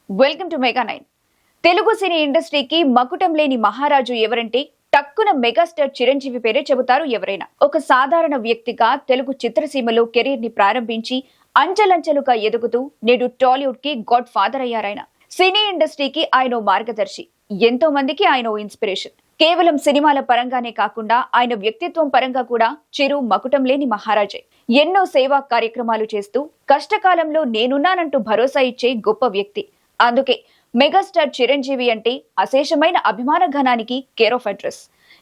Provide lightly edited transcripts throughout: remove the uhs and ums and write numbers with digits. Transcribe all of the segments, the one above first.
Welcome to mega 9. Telugu సినీ ఇండస్ట్రీకి మకుటం లేని మహారాజు ఎవరంటే టక్కున మెగాస్టార్ చిరంజీవి పేరే చెబుతారు ఎవరైనా. ఒక సాధారణ వ్యక్తిగా తెలుగు చిత్రసీమలో కెరీర్ ని ప్రారంభించి అంచెలంచెలుగా ఎదుగుతూ నేడు టాలీవుడ్ కి గాడ్ ఫాదర్ అయ్యారాయన. సినీ ఇండస్ట్రీకి ఆయన మార్గదర్శి, ఎంతో మందికి ఆయన ఇన్స్పిరేషన్. కేవలం సినిమాల పరంగానే కాకుండా ఆయన వ్యక్తిత్వం పరంగా కూడా చిరు మకుటం లేని మహారాజే. ఎన్నో సేవా కార్యక్రమాలు చేస్తూ కష్టకాలంలో నేనున్నానంటూ భరోసా ఇచ్చే గొప్ప వ్యక్తి. అందుకే మెగాస్టార్ చిరంజీవి అంటే అశేషమైన అభిమాన ఘనానికి కేర్ ఆఫ్ అడ్రస్.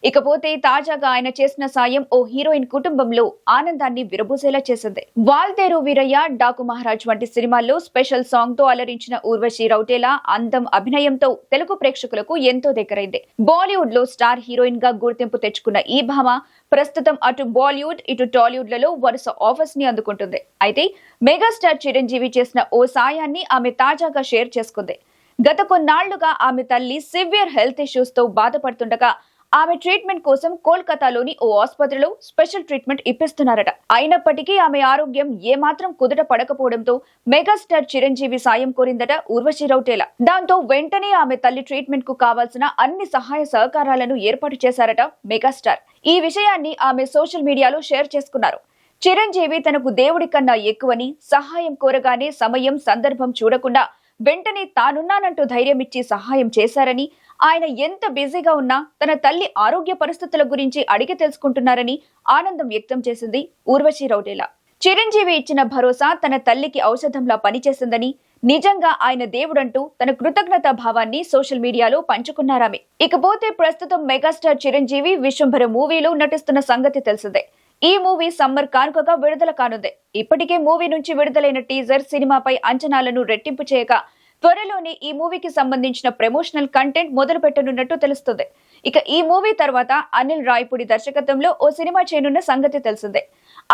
ఇకపోతే తాజాగా ఆయన చేసిన సాయం ఓ హీరోయిన్ కుటుంబంలో ఆనందాన్ని విరబూసేలా చేసింది. వాల్తేరు వీరయ్య, డాకు మహారాజ్ వంటి సినిమాల్లో స్పెషల్ సాంగ్ తో అలరించిన ఊర్వశి రౌటేలా అందం, అభినయంతో తెలుగు ప్రేక్షకులకు ఎంతో దగ్గరైంది. బాలీవుడ్ లో స్టార్ హీరోయిన్ గా గుర్తింపు తెచ్చుకున్న ఈ భామ ప్రస్తుతం అటు బాలీవుడ్ ఇటు టాలీవుడ్ లలో వరుస ఆఫర్స్ ని అందుకుంటుంది. అయితే మెగాస్టార్ చిరంజీవి చేసిన ఓ సాయాన్ని ఆమె తాజాగా షేర్ చేసుకుంది. గత కొన్నాళ్లుగా ఆమె తల్లి సివియర్ హెల్త్ ఇష్యూస్ తో బాధపడుతుండగా ఆమె ట్రీట్మెంట్ కోసం కోల్కతాలోని ఓ ఆసుపత్రిలో స్పెషల్ ట్రీట్మెంట్ ఇప్పిస్తున్నారట. అయినప్పటికీ ఆమె ఆరోగ్యం ఏమాత్రం కుదుట పడకపోవడంతో మెగాస్టార్ చిరంజీవి సాయం కోరిందట ఊర్వశి రౌటేలా. దాంతో వెంటనే ఆమె తల్లి ట్రీట్మెంట్ కు కావాల్సిన అన్ని సహాయ సహకారాలను ఏర్పాటు చేశారట మెగాస్టార్. ఈ విషయాన్ని ఆమె సోషల్ మీడియాలో షేర్ చేసుకున్నారు. చిరంజీవి తనకు దేవుడి కన్నా ఎక్కువని, సహాయం కోరగానే సమయం సందర్భం చూడకుండా వెంటనే తానున్నానంటూ ధైర్యం ఇచ్చి సహాయం చేశారని, ఆయన ఎంత బిజీగా ఉన్నా తన తల్లి ఆరోగ్య పరిస్థితుల గురించి అడిగి తెలుసుకుంటున్నారని ఆనందం వ్యక్తం చేసింది ఊర్వశి రౌటేలా. చిరంజీవి ఇచ్చిన భరోసా తన తల్లికి ఔషధంలా పనిచేసిందని, నిజంగా ఆయన దేవుడంటూ తన కృతజ్ఞతా భావాన్ని సోషల్ మీడియాలో పంచుకున్నారామె. ఇకపోతే ప్రస్తుతం మెగాస్టార్ చిరంజీవి విశ్వంభర మూవీలో నటిస్తున్న సంగతి తెలిసిందే. ఈ మూవీ సమ్మర్ కానుకగా విడుదల కానుంది. ఇప్పటికే మూవీ నుంచి విడుదలైన టీజర్ సినిమాపై అంచనాలను రెట్టింపు చేయగా త్వరలోనే ఈ మూవీకి సంబంధించిన ప్రమోషనల్ కంటెంట్ మొదలు పెట్టనున్నట్టు తెలుస్తుంది. ఇక ఈ మూవీ తర్వాత అనిల్ రాయపూడి దర్శకత్వంలో ఓ సినిమా చేయనున్న సంగతి తెలిసిందే.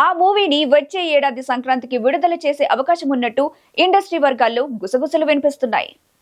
ఆ మూవీని వచ్చే ఏడాది సంక్రాంతికి విడుదల చేసే అవకాశం ఉన్నట్టు ఇండస్ట్రీ వర్గాల్లో గుసగుసలు వినిపిస్తున్నాయి.